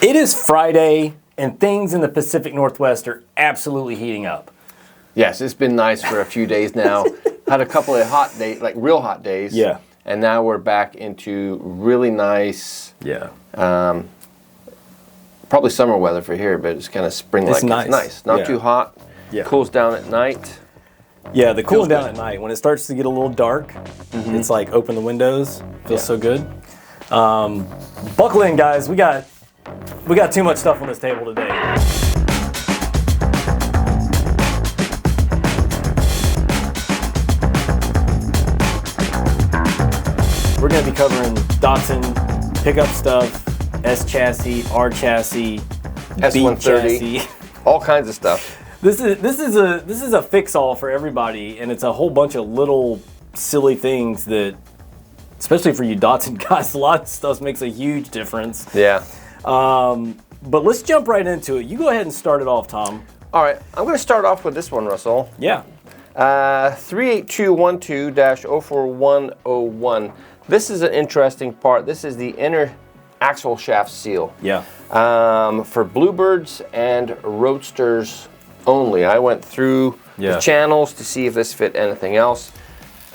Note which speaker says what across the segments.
Speaker 1: It is Friday, and things in the Pacific Northwest are absolutely heating up.
Speaker 2: Yes, it's been nice for a few days now. Had a couple of hot days, like real hot days.
Speaker 1: Yeah.
Speaker 2: And now we're back into really nice, probably summer weather for here, but it's kind of spring-like.
Speaker 1: It's nice.
Speaker 2: It's nice. Not too hot.
Speaker 1: Yeah.
Speaker 2: Cools down at night.
Speaker 1: Yeah, the cooling down at night. When it starts to get a little dark, it's like open the windows. Feels so good. Buckle in, guys. We got too much stuff on this table today. We're going to be covering Datsun pickup stuff, S chassis, R chassis,
Speaker 2: S130,
Speaker 1: chassis.
Speaker 2: all kinds of stuff.
Speaker 1: This is a fix-all for everybody, and it's a whole bunch of little silly things that, especially for you Datsun guys, a lot of stuff makes a huge difference.
Speaker 2: Yeah.
Speaker 1: But let's jump right into it. You go ahead and start it off, Tom.
Speaker 2: All right, I'm going to start off with this one, Russell.
Speaker 1: Yeah.
Speaker 2: 38212-04101. This is an interesting part. This is the inner axle shaft seal.
Speaker 1: Yeah.
Speaker 2: For Bluebirds and Roadsters only. I went through the channels to see if this fit anything else,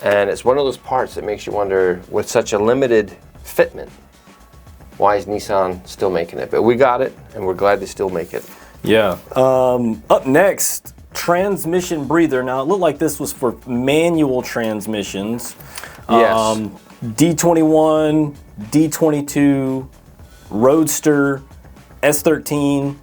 Speaker 2: and it's one of those parts that makes you wonder, with such a limited fitment, why is Nissan still making it? But we got it, and we're glad they still make it.
Speaker 1: Yeah. Up next, transmission breather. Now, it looked like this was for manual transmissions.
Speaker 2: Yes.
Speaker 1: D21, D22, Roadster, S13.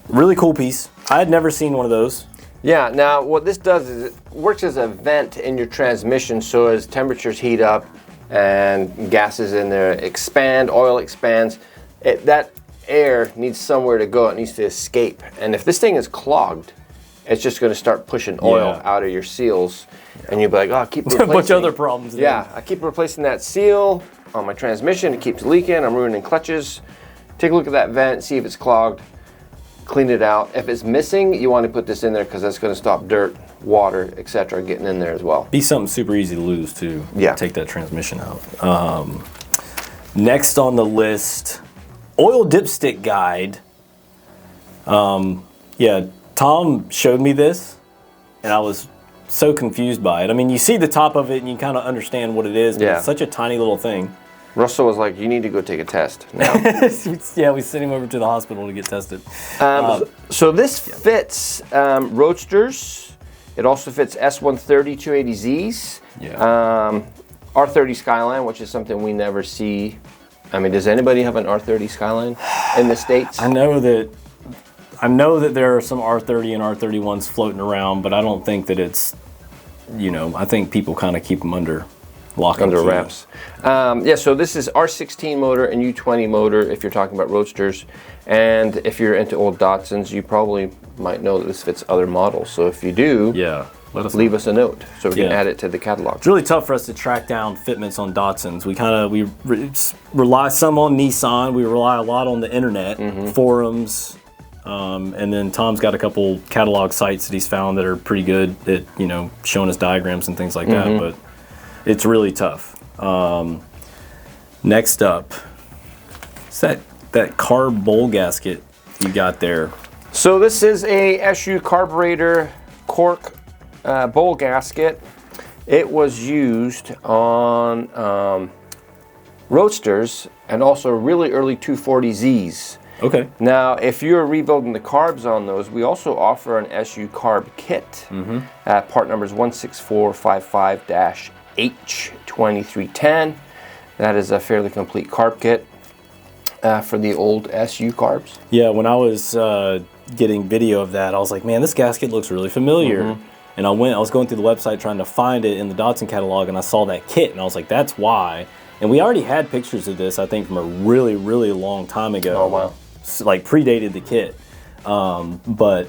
Speaker 1: Really cool piece. I had never seen one of those.
Speaker 2: Yeah, now what this does is it works as a vent in your transmission, so as temperatures heat up and gases in there expand, oil expands, that air needs somewhere to go. It needs to escape. And if this thing is clogged, it's just going to start pushing oil out of your seals. And you'll be like, oh, I keep replacing.
Speaker 1: A bunch of other problems.
Speaker 2: Yeah, I keep replacing that seal on my transmission. It keeps leaking. I'm ruining clutches. Take a look at that vent, see if it's clogged. Clean it out. If it's missing, you want to put this in there because that's going to stop dirt, water, etc. getting in there as well.
Speaker 1: Be something super easy to lose too.
Speaker 2: Yeah.
Speaker 1: Take that transmission out. Next on the list, oil dipstick guide. Yeah, Tom showed me this, and I was so confused by it. I mean, you see the top of it and you kind of understand what it is, but it's such a tiny little thing.
Speaker 2: Russell was like, you need to go take a test now.
Speaker 1: Yeah, we sent him over to the hospital to get tested.
Speaker 2: So this fits Roadsters. It also fits S130 280Zs.
Speaker 1: Yeah.
Speaker 2: R30 Skyline, which is something we never see. I mean, does anybody have an R30 Skyline in the States?
Speaker 1: I know that there are some R30 and R31s floating around, but I don't think that it's, I think people kind of keep them under lock and
Speaker 2: under
Speaker 1: key.
Speaker 2: wraps. Yeah, so this is R16 motor and U20 motor if you're talking about Roadsters. And if you're into old Datsuns, you probably might know that this fits other models. So if you do, leave us a note so we can add it to the catalog.
Speaker 1: It's really tough for us to track down fitments on Datsuns. We rely some on Nissan. We rely a lot on the internet, forums, and then Tom's got a couple catalog sites that he's found that are pretty good at showing us diagrams and things like that. But it's really tough. Next up, it's that carb bowl gasket you got there.
Speaker 2: So this is a SU carburetor cork bowl gasket. It was used on Roadsters and also really early 240Zs.
Speaker 1: Okay.
Speaker 2: Now, if you're rebuilding the carbs on those, we also offer an SU carb kit. Part number is 16455-H2310. That is a fairly complete carb kit for the old SU carbs.
Speaker 1: Yeah, when I was getting video of that, I was like, man, this gasket looks really familiar. And I was going through the website trying to find it in the Datsun catalog, and I saw that kit, and I was like, that's why. And we already had pictures of this, I think, from a really, really long time ago.
Speaker 2: Oh, wow.
Speaker 1: Like predated the kit. But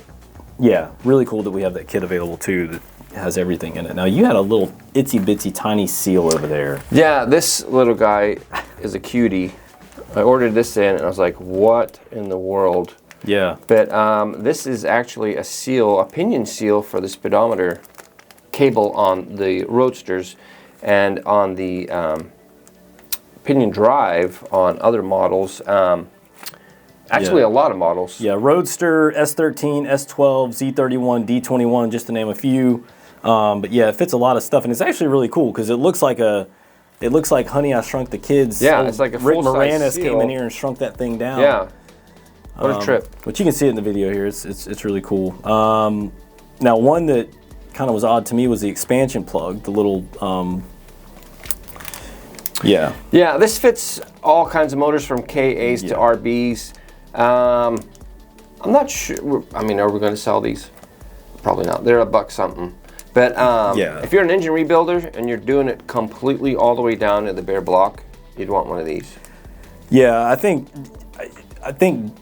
Speaker 1: yeah, really cool that we have that kit available too that has everything in it. Now you had a little itsy bitsy tiny seal over there. Yeah,
Speaker 2: this little guy is a cutie. I ordered this in and I was like, what in the world?
Speaker 1: Yeah.
Speaker 2: But this is actually a seal, a pinion seal for the speedometer cable on the Roadsters, and on the pinion drive on other models. Actually, a lot of models.
Speaker 1: Yeah, Roadster, S13, S12, Z31, D21, just to name a few. But yeah, it fits a lot of stuff, and it's actually really cool because it looks like Honey, I Shrunk the Kids.
Speaker 2: Yeah, it's like a
Speaker 1: Rick
Speaker 2: full-size
Speaker 1: Moranis
Speaker 2: seal.
Speaker 1: came in here and shrunk that thing down.
Speaker 2: Yeah. What a trip.
Speaker 1: But you can see it in the video here. It's really cool. Now, one that kind of was odd to me was the expansion plug, the little, yeah.
Speaker 2: Yeah, this fits all kinds of motors from KAs to RBs. I'm not sure. I mean, are we going to sell these? Probably not. They're $1 something. But if you're an engine rebuilder and you're doing it completely all the way down to the bare block, you'd want one of these.
Speaker 1: Yeah, I think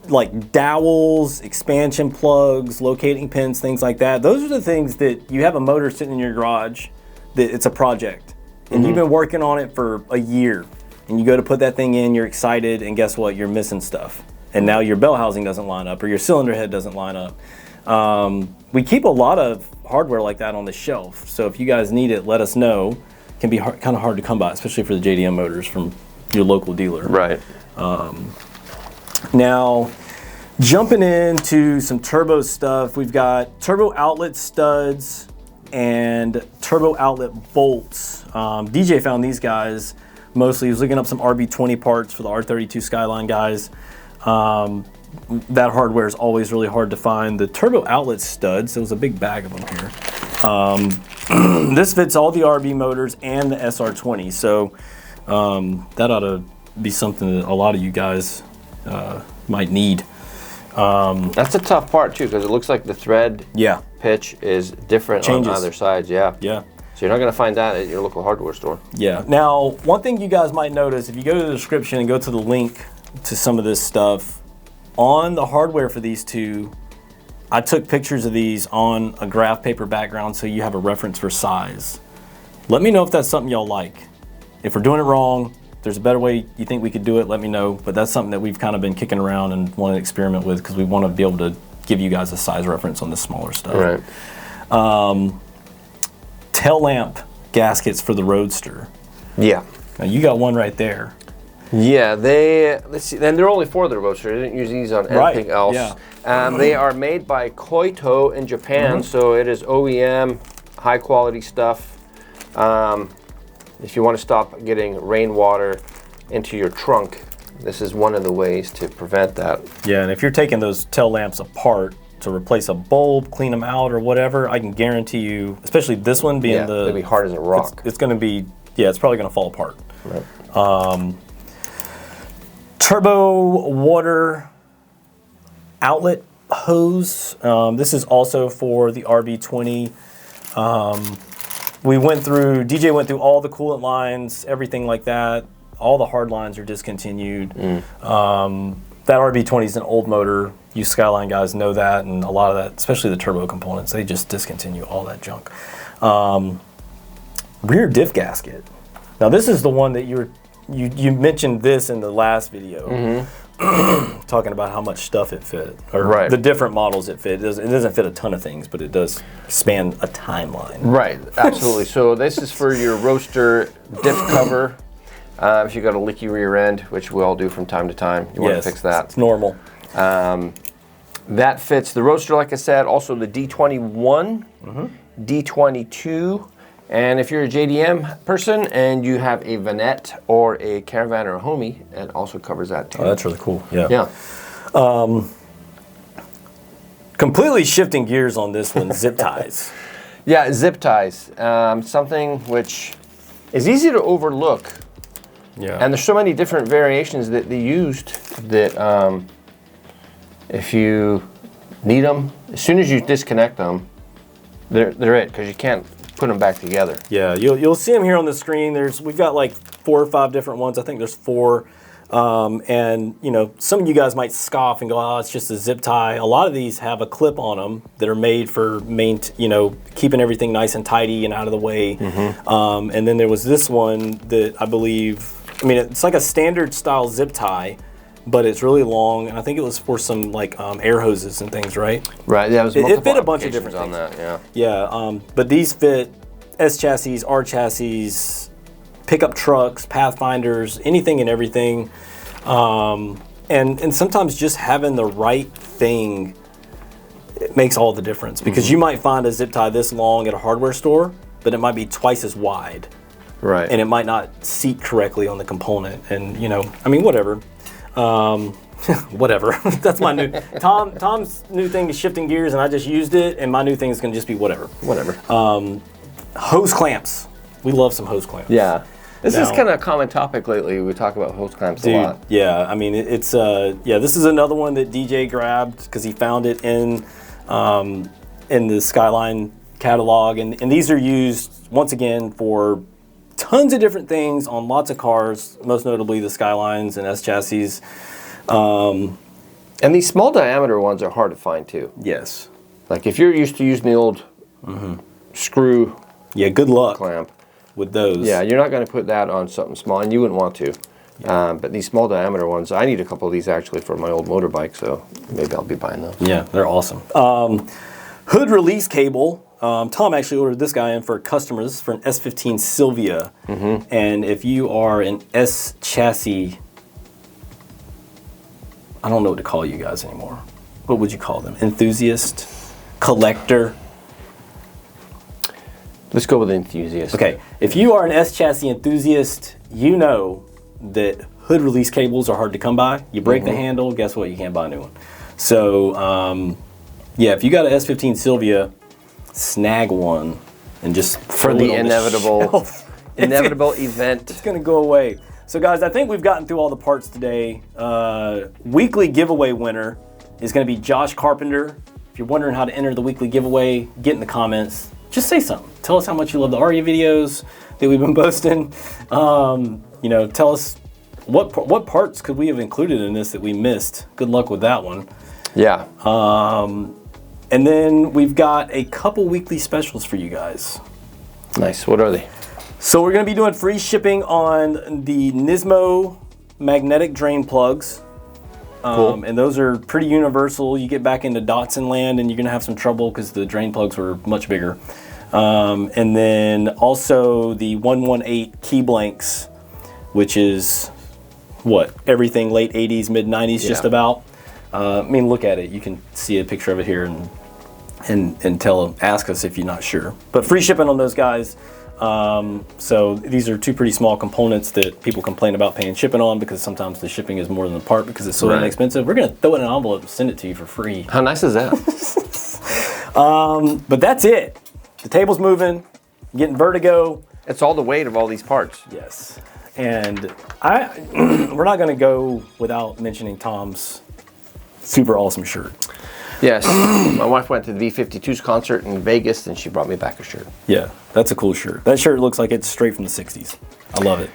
Speaker 1: like dowels, expansion plugs, locating pins, things like that. Those are the things that you have a motor sitting in your garage that it's a project. And you've been working on it for a year. And you go to put that thing in, you're excited, and guess what? You're missing stuff. And now your bell housing doesn't line up or your cylinder head doesn't line up. We keep a lot of hardware like that on the shelf. So if you guys need it, let us know. It can be kind of hard to come by, especially for the JDM motors from your local dealer.
Speaker 2: Right.
Speaker 1: Now, jumping into some turbo stuff, we've got turbo outlet studs and turbo outlet bolts. DJ found these guys mostly. He was looking up some RB20 parts for the R32 Skyline guys. That hardware is always really hard to find. The turbo outlet studs, there was a big bag of them here. This fits all the RB motors and the SR20, so that ought to be something that a lot of you guys might need.
Speaker 2: That's a tough part too, because it looks like the thread pitch is different on either sides. Yeah.
Speaker 1: Yeah.
Speaker 2: So you're not going to find that at your local hardware store.
Speaker 1: Yeah. Now, one thing you guys might notice, if you go to the description and go to the link to some of this stuff, on the hardware for these two, I took pictures of these on a graph paper background so you have a reference for size. Let me know if that's something y'all like. If we're doing it wrong, if there's a better way you think we could do it, let me know. But that's something that we've kind of been kicking around and want to experiment with because we want to be able to give you guys a size reference on the smaller stuff.
Speaker 2: Right.
Speaker 1: Tail lamp gaskets for the Roadster.
Speaker 2: Yeah.
Speaker 1: Now you got one right there.
Speaker 2: Yeah, let's see, and they're only for the Roadster. They didn't use these on anything else. Yeah. They are made by Koito in Japan, so it is OEM, high quality stuff. If you want to stop getting rainwater into your trunk, this is one of the ways to prevent that. Yeah,
Speaker 1: and if you're taking those tail lamps apart to replace a bulb, clean them out or whatever, I can guarantee you, especially this one being
Speaker 2: it'll be hard as a rock.
Speaker 1: It's going to be, it's probably going to fall apart.
Speaker 2: Right.
Speaker 1: Turbo water outlet hose. This is also for the RB20. DJ went through all the coolant lines, everything like that. All the hard lines are discontinued. That RB20 is an old motor. You Skyline guys know that, and a lot of that, especially the turbo components, they just discontinue all that junk. Rear diff gasket. Now this is the one that you mentioned this in the last video, talking about how much stuff it fit, or the different models it fit. It doesn't fit a ton of things, but it does span a timeline.
Speaker 2: Right, absolutely. So this is for your Roadster diff cover. If you got a leaky rear end, which we all do from time to time, you want to fix that.
Speaker 1: It's normal.
Speaker 2: That fits the Roadster, like I said, also the D21, D22, and if you're a JDM person and you have a Vanette or a Caravan or a Homie, it also covers that too.
Speaker 1: Oh, that's really cool. Yeah.
Speaker 2: Yeah.
Speaker 1: Completely shifting gears on this one, zip ties.
Speaker 2: Yeah, zip ties. Something which is easy to overlook.
Speaker 1: Yeah.
Speaker 2: And there's so many different variations that they used that if you need them, as soon as you disconnect them, they're it, because you can't put them back together.
Speaker 1: Yeah, you'll see them here on the screen. We've got like 4 or 5 different ones. I think there's 4. And you know, some of you guys might scoff and go, "Oh, it's just a zip tie." A lot of these have a clip on them that are made for keeping everything nice and tidy and out of the way. And then there was this one that I believe, it's like a standard style zip tie, but it's really long, and I think it was for some like air hoses and things, right?
Speaker 2: Right. Yeah,
Speaker 1: it fit a bunch of different things
Speaker 2: on that. Yeah.
Speaker 1: Yeah. But these fit S chassis, R chassis, pickup trucks, Pathfinders, anything and everything. And sometimes just having the right thing, it makes all the difference, because you might find a zip tie this long at a hardware store, but it might be twice as wide.
Speaker 2: Right.
Speaker 1: And it might not seat correctly on the component. And, you know, I mean, whatever. Whatever. That's my new... Tom's new thing is shifting gears, and I just used it, and my new thing is going to just be whatever.
Speaker 2: Whatever.
Speaker 1: Hose clamps. We love some hose clamps.
Speaker 2: Yeah. This is kind of a common topic lately. We talk about hose clamps a lot.
Speaker 1: Yeah, I mean, it's yeah, this is another one that DJ grabbed because he found it in the SKYLINE catalog, and these are used once again for tons of different things on lots of cars, most notably the SKYLINEs and S chassis.
Speaker 2: And these small diameter ones are hard to find too.
Speaker 1: Yes.
Speaker 2: Like if you're used to using the old screw
Speaker 1: good luck
Speaker 2: clamp
Speaker 1: with those.
Speaker 2: Yeah, you're not going to put that on something small, and you wouldn't want to. But these small diameter ones, I need a couple of these actually for my old motorbike, so maybe I'll be buying those.
Speaker 1: Yeah, they're awesome. Hood release cable. Tom actually ordered this guy in for customers for an S15 SILVIA. And if you are an S chassis, I don't know what to call you guys anymore. What would you call them? Enthusiast? Collector?
Speaker 2: Let's go with enthusiast.
Speaker 1: Okay, if you are an S chassis enthusiast, you know that hood release cables are hard to come by. You break the handle, guess what? You can't buy a new one. So, yeah, if you got an S15 SILVIA, snag one and just
Speaker 2: for the inevitable event.
Speaker 1: It's gonna go away. So guys, I think we've gotten through all the parts today. Weekly giveaway winner is gonna be Josh Carpenter. If you're wondering how to enter the weekly giveaway, get in the comments. Just say something. Tell us how much you love the RE videos that we've been posting. You know, tell us what parts could we have included in this that we missed. Good luck with that one.
Speaker 2: Yeah.
Speaker 1: And then we've got a couple weekly specials for you guys.
Speaker 2: Nice. What are they?
Speaker 1: So we're going to be doing free shipping on the Nismo magnetic drain plugs.
Speaker 2: Cool.
Speaker 1: And those are pretty universal. You get back into Datsun land and you're going to have some trouble because the drain plugs were much bigger. And then also the 118 key blanks, which is what, everything late 80s, mid 90s, just about. I mean, look at it. You can see a picture of it here and ask us if you're not sure. But free shipping on those guys. So these are two pretty small components that people complain about paying shipping on because sometimes the shipping is more than the part because it's so inexpensive. We're going to throw it in an envelope and send it to you for free.
Speaker 2: How nice is that?
Speaker 1: But that's it. The table's moving, getting vertigo.
Speaker 2: It's all the weight of all these parts.
Speaker 1: Yes. And we're not going to go without mentioning Tom's super awesome shirt.
Speaker 2: Yes. My wife went to the V52's concert in Vegas and she brought me back a shirt.
Speaker 1: Yeah, that's a cool shirt. That shirt looks like it's straight from the 60s. I love it.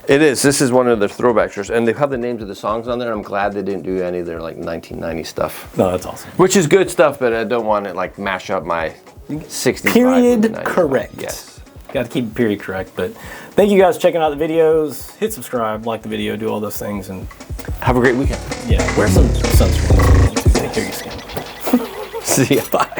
Speaker 2: It is. This is one of the throwback shirts, and they have the names of the songs on there. I'm glad they didn't do any of their like 1990 stuff.
Speaker 1: No, that's awesome.
Speaker 2: Which is good stuff, but I don't want to like mash up my 65.
Speaker 1: Period correct.
Speaker 2: Yes.
Speaker 1: Got to keep it period correct. But thank you guys for checking out the videos. Hit subscribe, like the video, do all those things, and
Speaker 2: have a great weekend.
Speaker 1: Yeah, wear some sunscreen. Take care of your skin.
Speaker 2: See ya. Bye.